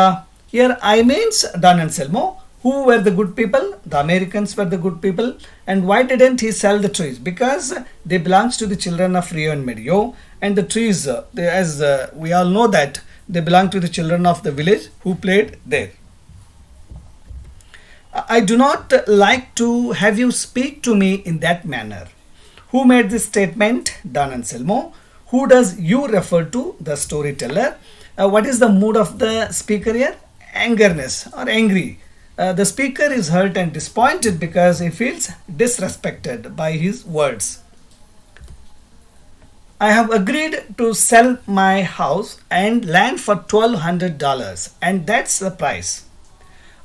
here I means Don Anselmo. Who were the good people? The Americans were the good people. And why didn't he sell the trees? Because they belongs to the children of Rio-en-Medio. And the trees, as we all know that, they belong to the children of the village who played there. I do not like to have you speak to me in that manner. Who made this statement? Don Anselmo. Who does you refer to? The storyteller. What is the mood of the speaker here? Angerness or angry. The speaker is hurt and disappointed because he feels disrespected by his words. I have agreed to sell my house and land for $1,200, and that's the price.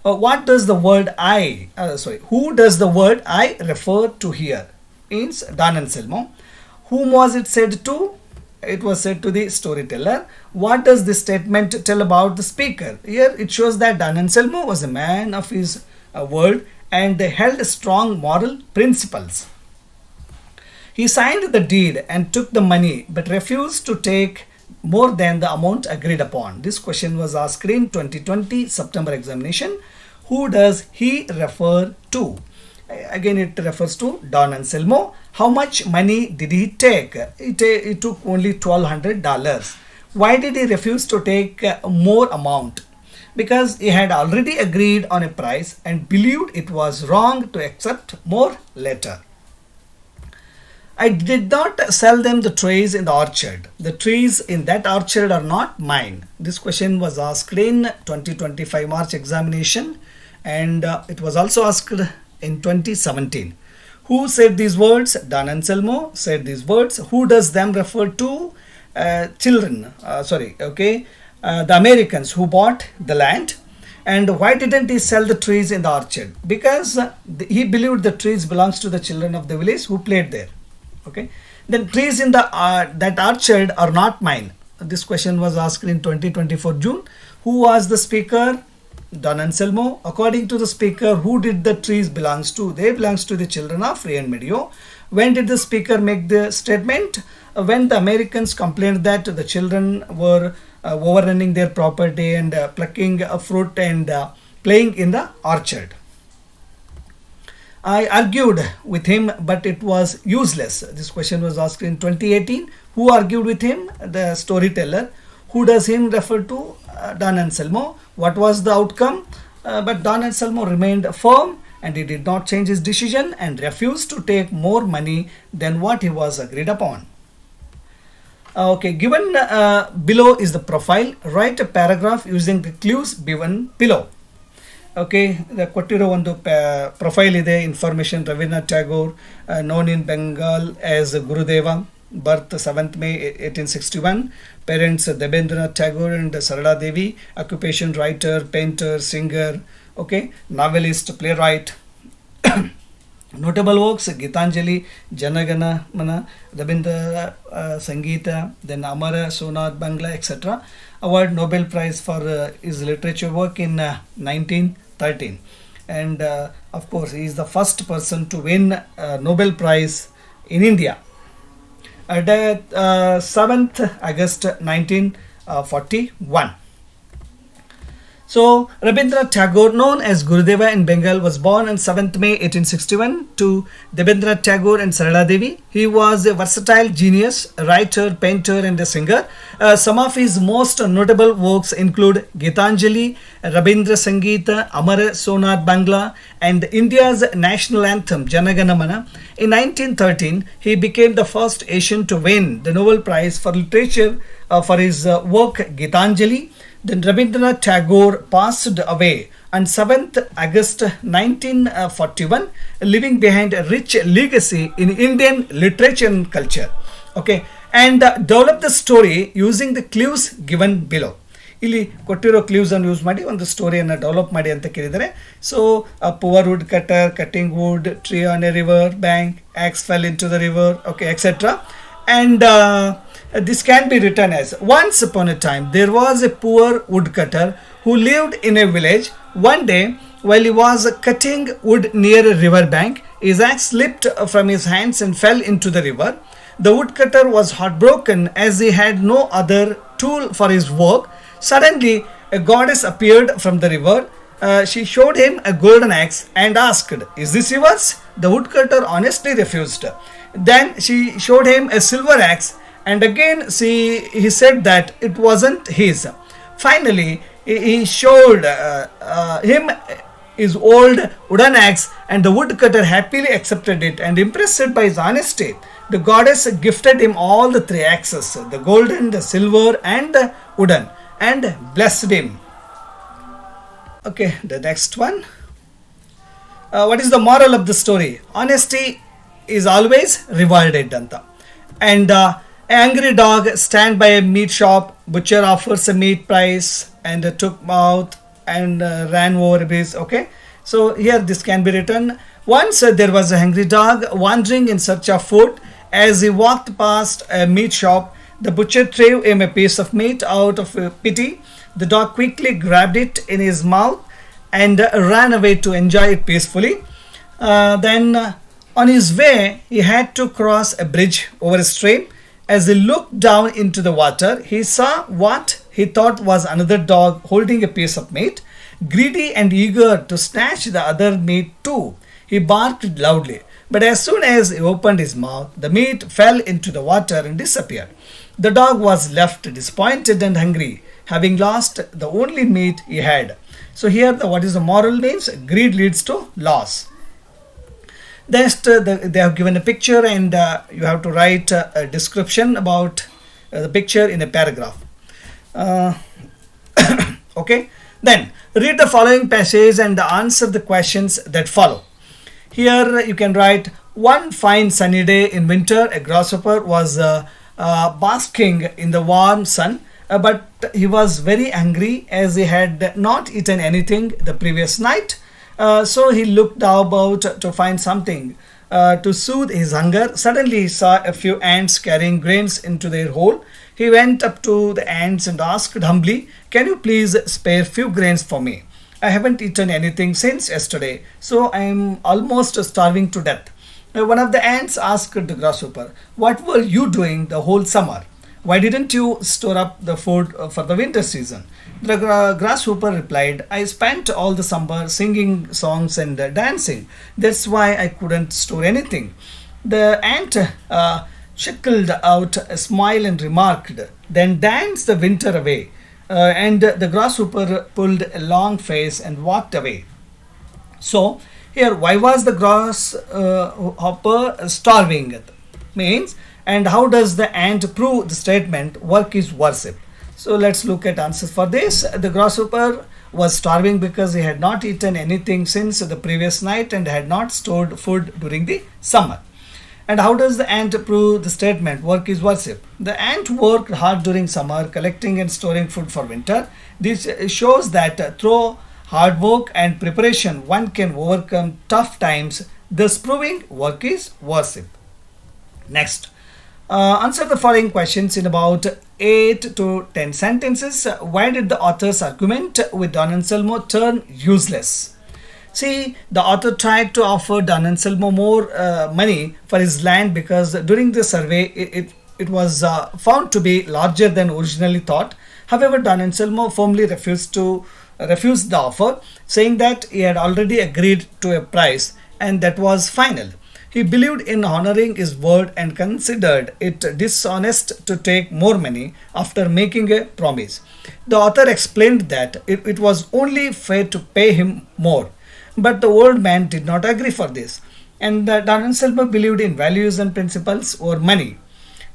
What does the word who does the word I refer to here? Means Don Anselmo. Whom was it said to? it was said to the storyteller. What does this statement tell about the speaker? Here it shows that Don Anselmo was a man of his word and held strong moral principles. He signed the deed and took the money but refused to take more than the amount agreed upon. This question was asked in 2020 September examination. Who does he refer to? Again, it refers to Don Anselmo. How much money did he take? He took only $1,200. Why did he refuse to take more amount? Because he had already agreed on a price and believed it was wrong to accept more later. I did not sell them the trees in the orchard. The trees in that orchard are not mine. This question was asked in 2025 March examination, and it was also asked in 2017. Who said these words? Don Anselmo said these words. Who does them refer to? The Americans who bought the land. And why didn't he sell the trees in the orchard? Because he believed the trees belongs to the children of the village who played there. Okay, then trees in the that orchard are not mine. This question was asked in 2024 June. Who was the speaker? Don Anselmo. According to the speaker, who did the trees belongs to? They belongs to the children of Rio-en-Medio. When did the speaker make the statement? When the Americans complained that the children were overrunning their property and plucking fruit and playing in the orchard. I argued with him, but it was useless. This question was asked in 2018. Who argued with him? The storyteller. Who does him refer to? Don Anselmo. What was the outcome? But Don Anselmo remained firm and he did not change his decision and refused to take more money than what he was agreed upon. Okay, given below is the profile. Write a paragraph using the clues given below. Okay, the ಕೊಟ್ಟಿರೋ ಒಂದು profile ಇದೆ. Information Rabindranath Tagore, known in Bengal as Gurudeva, birth 7th May 1861, parents Debendranath Tagore and Sarada Devi, occupation writer, painter, singer, okay, novelist, playwright. Notable works: Gitanjali, Janagana Mana, Rabindra Sangeeta, then Amara, Sonat Bangla, etc. Award Nobel Prize for his literature work in 1913. And of course, he is the first person to win Nobel Prize in India. 7th August 1941. So, Rabindranath Tagore, known as Gurudeva in Bengal, was born on 7th May 1861 to Debendranath Tagore and Sarada Devi. He was a versatile genius, writer, painter and a singer. Some of his most notable works include Gitanjali, Rabindra Sangeeta, Amara Sonat Bangla and India's national anthem Janagana Mana. In 1913, he became the first Asian to win the Nobel Prize for Literature for his work Gitanjali. Then Rabindranath Tagore passed away on 7th August 1941, leaving behind a rich legacy in Indian literature and culture. Okay, and develop the story using the clues given below. ಇಲ್ಲಿ ಕೊಟ್ಟಿರೋ clues ಅನ್ನು use ಮಾಡಿ ಒಂದು ಸ್ಟೋರಿಯನ್ನು develop ಮಾಡಿ ಅಂತ ಕೇಳಿದರೆ. So poor wood cutter cutting wood, tree on a river bank, axe fell into the river, okay etcetera. And this can be written as: once upon a time there was a poor woodcutter who lived in a village. One day while he was cutting wood near a river bank, his axe slipped from his hands and fell into the river. The woodcutter was heartbroken as he had no other tool for his work. Suddenly a goddess appeared from the river. She showed him a golden axe and asked, "Is this yours?" The woodcutter honestly refused. Then she showed him a silver axe and again he said that it wasn't his. Finally, he showed him his old wooden axe and the woodcutter happily accepted it, and impressed by his honesty, the goddess gifted him all the three axes, the golden, the silver and the wooden, and blessed him. Okay, the next one. What is the moral of the story? Honesty is always rewarded anta. And an angry dog stand by a meat shop. Butcher offers a meat price and took mouth and ran over his. Okay, so here this can be written: once there was a hungry dog wandering in search of food. As he walked past a meat shop, The butcher threw him a piece of meat out of pity. The dog quickly grabbed it in his mouth and ran away to enjoy it peacefully. Then, on his way, he had to cross a bridge over a stream. As he looked down into the water, he saw what he thought was another dog holding a piece of meat, greedy and eager to snatch the other meat too. He barked loudly, but as soon as he opened his mouth, the meat fell into the water and disappeared. The dog was left disappointed and hungry, having lost the only meat he had. So here, what is the moral means? Greed leads to loss. Next, they have given a picture, and you have to write a description about the picture in a paragraph. Okay, then read the following passage and answer the questions that follow. Here you can write, one fine sunny day in winter, a grasshopper was basking in the warm sun, but he was very angry as he had not eaten anything the previous night. So he looked about to find something to soothe his hunger. Suddenly he saw a few ants carrying grains into their hole. He went up to the ants and asked humbly, "Can you please spare few grains for me? I haven't eaten anything since yesterday, so I am almost starving to death." One of the ants asked the grasshopper, "What were you doing the whole summer? Why didn't you store up the food for the winter season?" The grasshopper replied, "I spent all the summer singing songs and dancing. That's why I couldn't store anything." The ant chuckled out a smile and remarked, "Then dance the winter away." And the grasshopper pulled a long face and walked away. So, here, why was the grasshopper starving? Means, and how does the ant prove the statement, work is worship? So, let's look at answers for this. The grasshopper was starving because he had not eaten anything since the previous night and had not stored food during the summer. And how does the ant prove the statement, work is worship? The ant worked hard during summer, collecting and storing food for winter. This shows that through hard work and preparation, one can overcome tough times, thus proving work is worship. Next, answer the following questions in about 8 to 10 sentences. Why did the author's argument with Don Anselmo turn useless? See, the author tried to offer Don Anselmo more money for his land because during the survey it was found to be larger than originally thought. However, Don Anselmo firmly refused the offer, saying that he had already agreed to a price and that was final. He believed in honoring his word and considered it dishonest to take more money after making a promise. The author explained that it was only fair to pay him more. But the old man did not agree for this, and Don Anselmo believed in values and principles over money.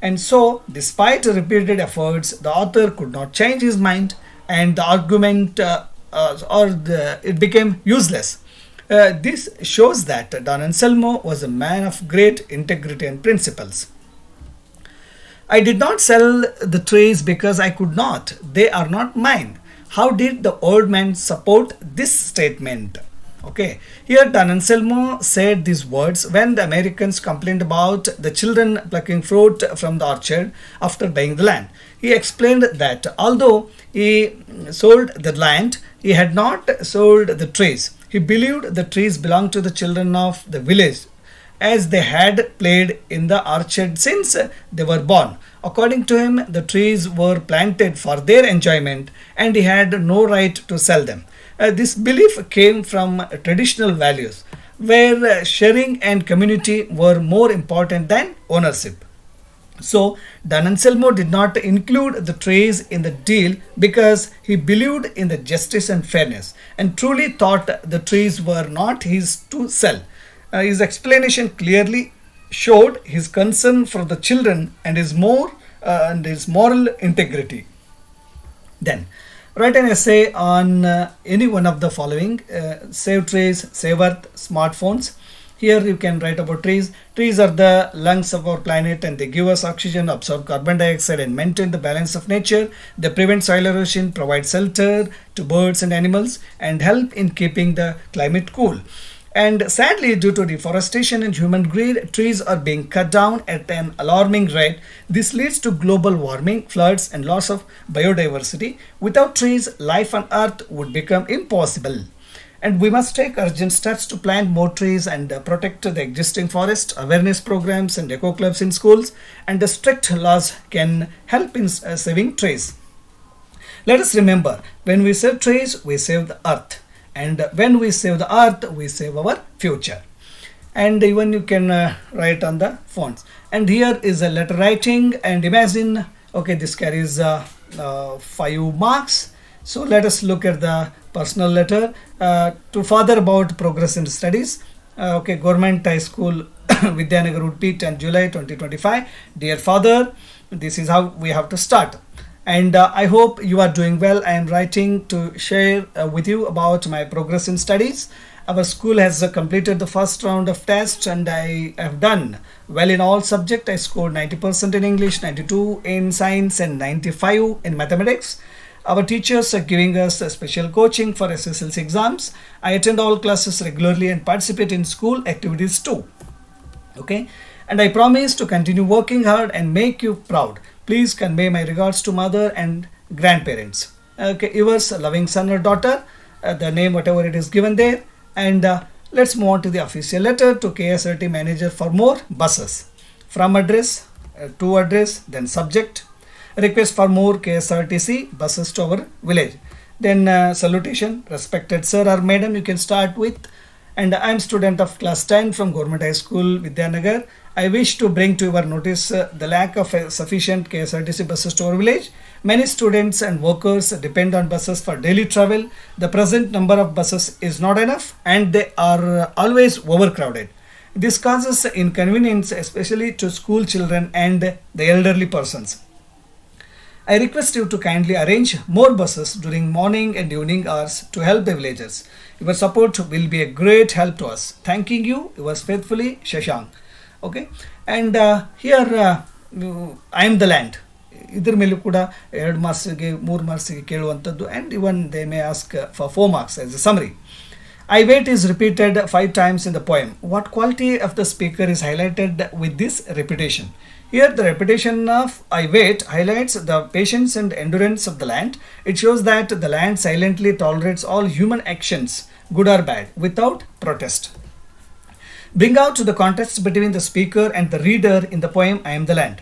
And so, despite repeated efforts, the author could not change his mind, and the argument it became useless. This shows that Don Anselmo was a man of great integrity and principles. I did not sell the trees because I could not. They are not mine. How did the old man support this statement? Okay, here Don Anselmo said these words when the Americans complained about the children plucking fruit from the orchard after buying the land. He explained that although he sold the land, he had not sold the trees. He believed the trees belonged to the children of the village, as they had played in the orchard since they were born. According to him, the trees were planted for their enjoyment and he had no right to sell them. This belief came from traditional values, where sharing and community were more important than ownership. So, Don Anselmo did not include the trees in the deal because he believed in the justice and fairness and truly thought the trees were not his to sell. His explanation clearly showed his concern for the children and his moral integrity. Then, write an essay on any one of the following: save trees, save earth, smartphones. Here you can write about trees. Trees are the lungs of our planet and they give us oxygen, absorb carbon dioxide and maintain the balance of nature. They prevent soil erosion, provide shelter to birds and animals and help in keeping the climate cool. And sadly, due to deforestation and human greed, trees are being cut down at an alarming rate. This leads to global warming, floods, and loss of biodiversity. Without trees, life on Earth would become impossible. And we must take urgent steps to plant more trees and protect the existing forest. Awareness programs and eco clubs in schools and the strict laws can help in saving trees. Let us remember, when we save trees, we save the earth. And when we save the earth, we save our future. And even you can write on the fonts. And here is a letter writing. And imagine, okay, this carries 5 marks. So let us look at the personal letter to father about progress in studies. Okay, Government High School, Vidyanagar, Udupi, 10 July 2025. Dear father, this is how we have to start. And I hope you are doing well. I am writing to share with you about my progress in studies. Our school has completed the first round of tests and I have done well in all subjects. I scored 90% in English, 92 in science and 95 in mathematics. Our teachers are giving us special coaching for SSLC exams. I attend all classes regularly and participate in school activities too. Okay, and I promise to continue working hard and make you proud. Please convey my regards to mother and grandparents. Okay, yours loving son or daughter, the name whatever it is given there. And let's move on to the official letter to KSRT manager for more buses. From address, to address, then subject. Request for more KSRTC buses to our village. Then salutation, respected sir or madam, you can start with. And I am student of class 10 from Government High School, Vidyanagar. I wish to bring to your notice the lack of sufficient KSRTC buses to our village. Many students and workers depend on buses for daily travel. The present number of buses is not enough and they are always overcrowded. This causes inconvenience especially to school children and the elderly persons. I request you to kindly arrange more buses during morning and evening hours to help the villagers. Your support will be a great help to us. Thanking you, yours faithfully, Shashank. Okay, and here I am the land. ಇದರ ಮೇಲೂ ಕೂಡ 2 ಮಾರ್ಕ್ಸ್ಗೆ 3 ಮಾರ್ಕ್ಸ್ಗೆ ಕೇಳುವಂಥದ್ದು and even they may ask for 4 marks as a summary. I wait is repeated 5 times in the poem. What quality of the speaker is highlighted with this repetition? Here the repetition of I wait highlights the patience and endurance of the land. It shows that the land silently tolerates all human actions, good or bad, without protest. Bring out the contrast between the speaker and the reader in the poem I am the land.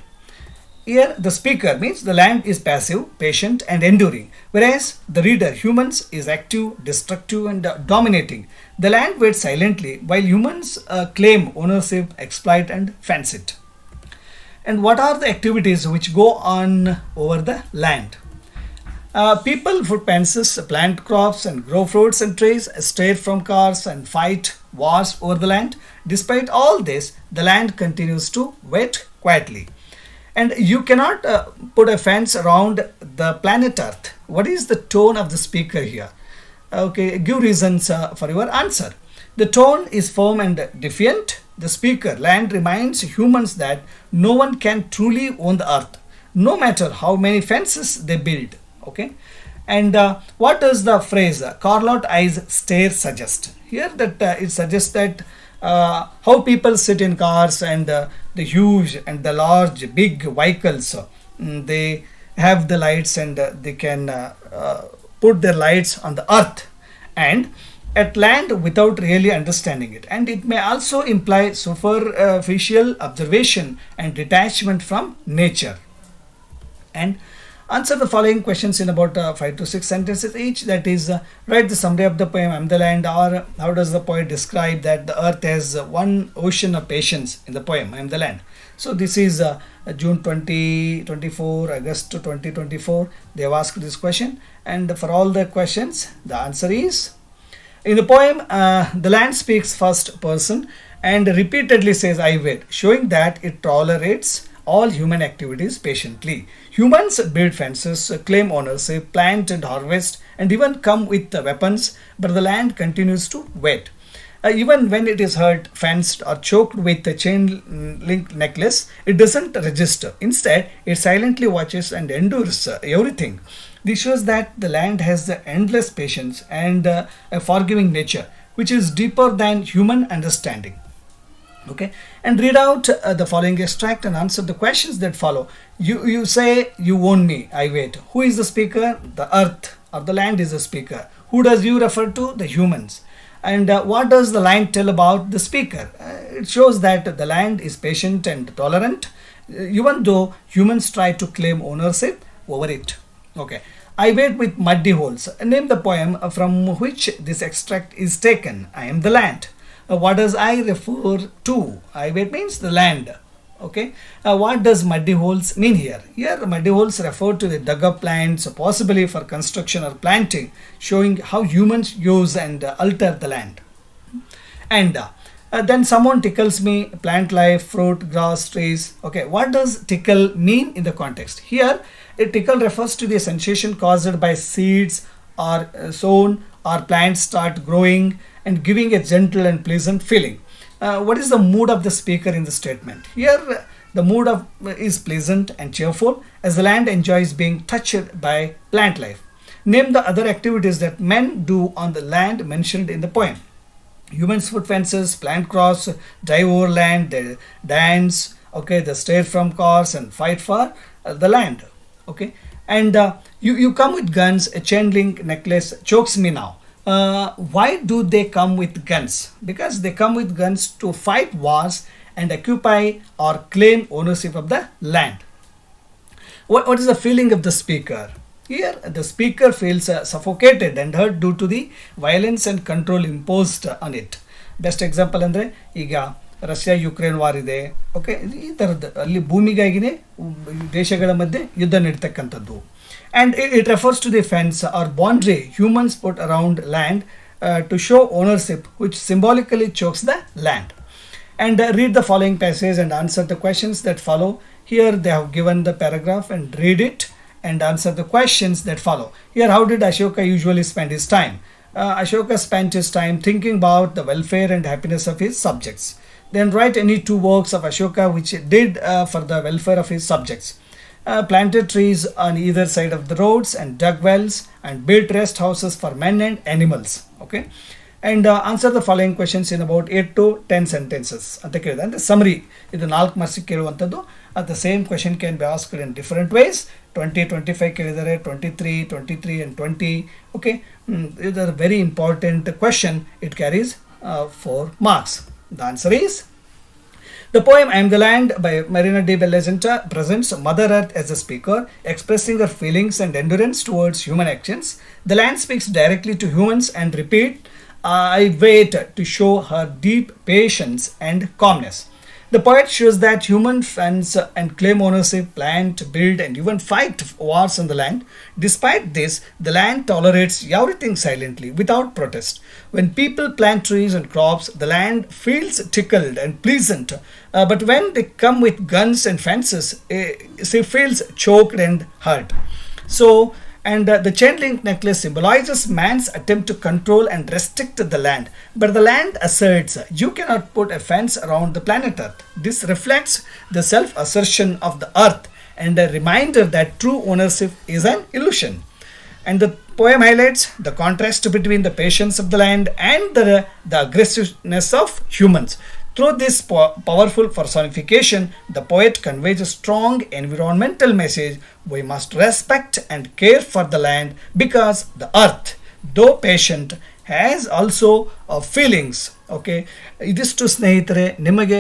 Here the speaker means the land is passive, patient and enduring, whereas the reader, humans, is active, destructive and dominating. The land waits silently while humans claim ownership, exploit and fence it. And what are the activities which go on over the land? People put fences, plant crops and grow fruits and trees, stray from cars and fight wars over the land. Despite all this, the land continues to wait quietly. And you cannot put a fence around the planet Earth. What is the tone of the speaker here? Okay, give reasons for your answer. The tone is firm and defiant. The speaker, land, reminds humans that no one can truly own the earth, no matter how many fences they build. Okay, and what does the phrase Carlot eyes stare suggest? Here that it suggests that how people sit in cars and the huge and the large big vehicles, they have the lights and they can put their lights on the earth and at land without really understanding it. And it may also imply superficial observation and detachment from nature. And answer the following questions in about 5 to 6 sentences each. That is, write the summary of the poem I am the land, or how does the poet describe that the earth has one ocean of patience in the poem I am the land. So this is June 2024, August 2024. They have asked this question, and for all the questions the answer is, in the poem the land speaks first person and repeatedly says I wait, showing that it tolerates all human activities patiently. Humans build fences, claim ownership, plant and harvest, and even come with weapons, but the land continues to wait. Even when it is hurt, fenced, or choked with a chain link necklace, it doesn't register. Instead, it silently watches and endures everything. This shows that the land has the endless patience and a forgiving nature, which is deeper than human understanding. Okay, and read out the following extract and answer the questions that follow. You say, you own me, I wait. Who is the speaker? The earth or the land is the speaker. Who does you refer to? The humans. And what does the land tell about the speaker? It shows that the land is patient and tolerant, even though humans try to claim ownership over it. Okay, I wait with muddy holes. Name the poem from which this extract is taken. I am the land. What does I refer to? I wait means the land. Okay, what does muddy holes mean here? Here muddy holes refer to the dug up lands, possibly for construction or planting, showing how humans use and alter the land. And then someone tickles me, plant life, fruit, grass, trees. Okay, what does tickle mean in the context? Here a tickle refers to the sensation caused by seeds or sown or plants start growing and giving a gentle and pleasant feeling. What is the mood of the speaker in the statement? Here the mood is pleasant and cheerful as the land enjoys being touched by plant life. Name the other activities that men do on the land mentioned in the poem. Humans put fences, plant crops, drive over land, they dance, okay, they stray from cars and fight for the land. Okay, and you come with guns, a chain link necklace chokes me now. Why do they come with guns? Because they come with guns to fight wars and occupy or claim ownership of the land. What is the feeling of the speaker? Here the speaker feels suffocated and hurt due to the violence and control imposed on it. Best example ಅಂದರೆ ಈಗ Russia Ukraine war ಇದೆ. Okay, ಈ ಥರದ್ದು ಅಲ್ಲಿ ಭೂಮಿಗಾಗಿನೇ ದೇಶಗಳ ಮಧ್ಯೆ ಯುದ್ಧ ನಡೀತಕ್ಕಂಥದ್ದು. And it refers to the fence or boundary humans put around land to show ownership, which symbolically chokes the land. And read the following passage and answer the questions that follow. Here they have given the paragraph and read it and answer the questions that follow. Here, how did Ashoka usually spend his time? Ashoka spent his time thinking about the welfare and happiness of his subjects. Then write any two works of Ashoka which he did for the welfare of his subjects. Planted trees on either side of the roads and dug wells and built rest houses for men and animals. Okay, and answer the following questions in about 8 to 10 sentences ಅಂತ ಕೇಳಿದೆ. ಅಂದರೆ summary ಇದು 4 ಮಾರ್ಕ್ಸಿಗೆ ಕೇಳುವಂಥದ್ದು. The same question can be asked in different ways. 20, 25 ಕೇಳಿದರೆ, 23 and 20. Okay, it is a very important question. It carries 4 marks. The answer is the poem I Am the Land by Marina de Bellagenta presents Mother Earth as a speaker, expressing her feelings and endurance towards human actions. The land speaks directly to humans and repeat, I wait, to show her deep patience and calmness. The poet shows that humans fence and claim ownership, plant, build, and even fight wars on the land. Despite this, the land tolerates everything silently, without protest. When people plant trees and crops, the land feels tickled and pleasant. But when they come with guns and fences, she feels choked and hurt. So, and the chain link necklace symbolizes man's attempt to control and restrict the land. But the land asserts, you cannot put a fence around the planet Earth. This reflects the self-assertion of the Earth and a reminder that true ownership is an illusion. And the poem highlights the contrast between the patience of the land and the aggressiveness of humans. Through this powerful personification, the poet conveys a strong environmental message. We must respect and care for the land because the earth, though patient, has also feelings. Okay, ಇದಿಷ್ಟು ಸ್ನೇಹಿತರೆ ನಿಮಗೆ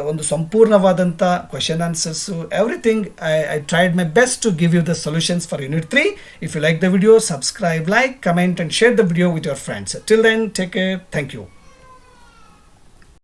ಒಂದು ಸಂಪೂರ್ಣವಾದಂಥ question answers everything. I tried my best to give you the solutions for unit 3. If you like the video, subscribe, like, comment and share the video with your friends. Till then, take care. Thank you.